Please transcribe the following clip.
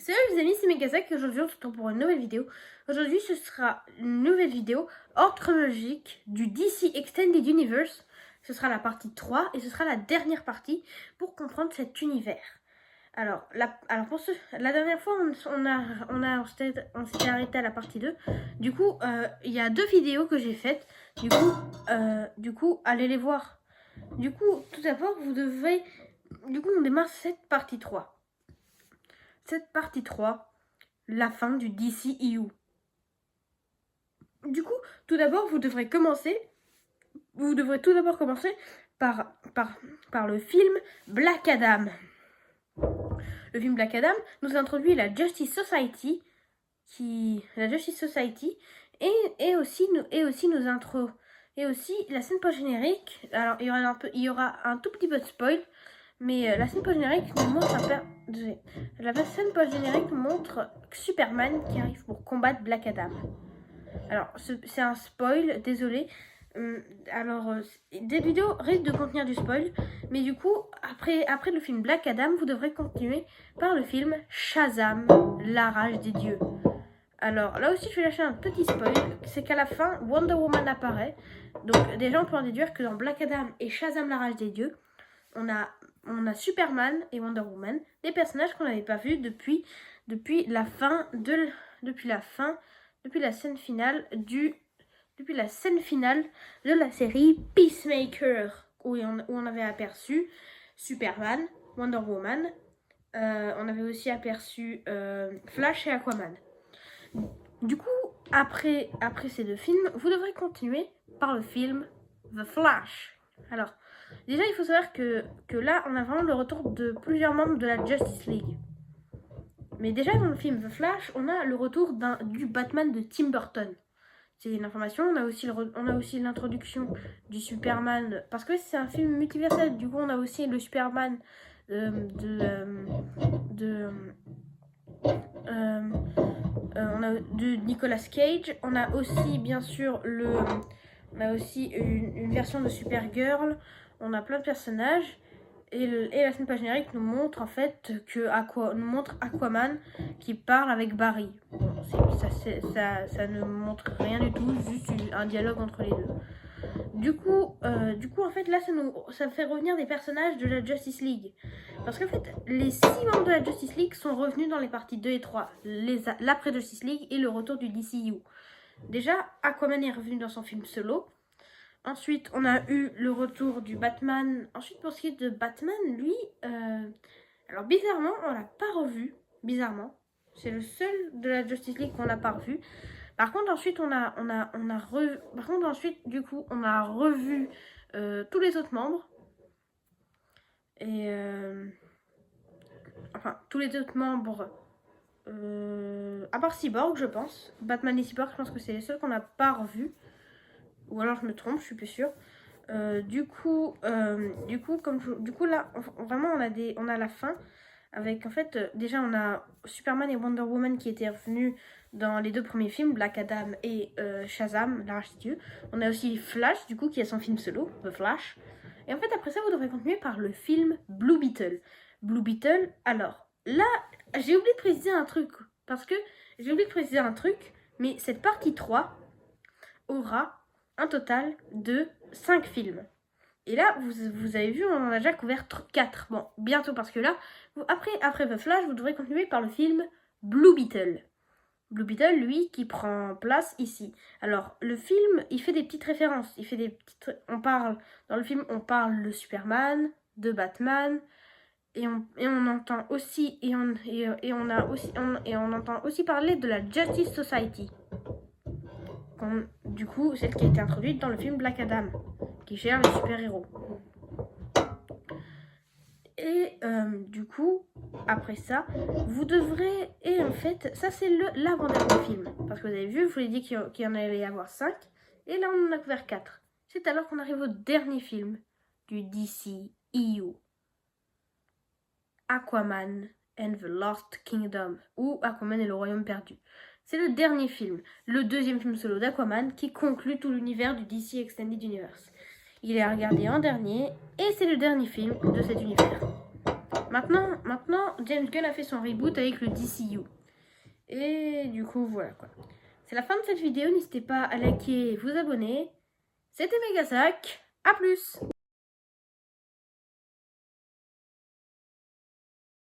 Salut les amis, c'est Megazak et aujourd'hui on se retrouve pour une nouvelle vidéo. Aujourd'hui ce sera une nouvelle vidéo ordre chronologique du DC Extended Universe. Ce sera la partie 3 et ce sera la dernière partie pour comprendre cet univers. Alors la dernière fois on s'était arrêté à la partie 2. Du coup il y a deux vidéos que j'ai faites. Du coup allez les voir. Du coup tout d'abord on démarre cette partie 3. Cette partie 3, la fin du DCEU. Du coup, tout d'abord, vous devrez tout d'abord commencer par le film Black Adam. Le film Black Adam nous introduit la Justice Society, et aussi la scène post-générique. Alors, il y aura un tout petit peu de spoil. Mais la scène post-générique nous montre Superman qui arrive pour combattre Black Adam. Alors, c'est un spoil, désolé. Des vidéos risquent de contenir du spoil. Mais du coup, après le film Black Adam, vous devrez continuer par le film Shazam, la rage des dieux. Alors, là aussi, je vais lâcher un petit spoil. C'est qu'à la fin, Wonder Woman apparaît. Donc, déjà, on peut en déduire que dans Black Adam et Shazam, la rage des dieux, on a Superman et Wonder Woman, des personnages qu'on n'avait pas vus depuis la scène finale de la série Peacemaker, où on avait aperçu Superman, Wonder Woman, on avait aussi aperçu Flash et Aquaman. Du coup, après ces deux films, vous devrez continuer par le film The Flash. Alors, déjà, il faut savoir que là, on a vraiment le retour de plusieurs membres de la Justice League. Mais déjà, dans le film The Flash, on a le retour du Batman de Tim Burton. C'est une information. On a aussi l'introduction du Superman, parce que c'est un film multiversel. Du coup, on a aussi le Superman de Nicolas Cage. On a aussi, bien sûr, une version de Supergirl. On a plein de personnages. Et la scène pas générique nous montre en fait Aquaman qui parle avec Barry. Bon, ça ne montre rien du tout, juste un dialogue entre les deux. Du coup en fait là ça fait revenir des personnages de la Justice League. Parce qu'en fait les 6 membres de la Justice League sont revenus dans les parties 2 et 3. L'après Justice League et le retour du DCU. Déjà, Aquaman est revenu dans son film solo. Ensuite, on a eu le retour du Batman. Ensuite, pour ce qui est de Batman, lui, alors bizarrement, on l'a pas revu. Bizarrement, c'est le seul de la Justice League qu'on n'a pas revu. Par contre, ensuite, on a revu tous les autres membres. Et tous les autres membres, à part Cyborg, je pense. Batman et Cyborg, je pense que c'est les seuls qu'on n'a pas revus. Ou alors je me trompe, je suis plus sûre. Du coup là, vraiment on a la fin. Avec en fait, déjà on a Superman et Wonder Woman qui étaient revenus dans les deux premiers films, Black Adam et Shazam, la rage des dieux. On a aussi Flash, du coup, qui a son film solo, The Flash. Et en fait, après ça, vous devrez continuer par le film Blue Beetle. Blue Beetle, alors, là, j'ai oublié de préciser un truc. Mais cette partie 3 aura un total de 5 films. Et là, vous avez vu, on en a déjà couvert 4. Bon, bientôt, parce que là, après The Flash, vous devrez continuer par le film Blue Beetle. Blue Beetle, lui, qui prend place ici. Alors, le film, il fait des petites références. Dans le film, on parle de Superman, de Batman, et on entend aussi parler de la Justice Society. Du coup, celle qui a été introduite dans le film Black Adam, qui gère les super-héros. Et du coup, après ça, vous devrez... Et en fait, ça c'est l'avant-dernier film. Parce que vous avez vu, je vous ai dit qu'il y en allait y avoir 5. Et là, on en a couvert 4. C'est alors qu'on arrive au dernier film du DCEU. Aquaman and the Lost Kingdom. Ou Aquaman et le Royaume perdu. C'est le dernier film, le deuxième film solo d'Aquaman qui conclut tout l'univers du DC Extended Universe. Il est à regarder en dernier et c'est le dernier film de cet univers. Maintenant, James Gunn a fait son reboot avec le DCU. Et du coup, voilà quoi. C'est la fin de cette vidéo. N'hésitez pas à liker et vous abonner. C'était Megasac. A plus!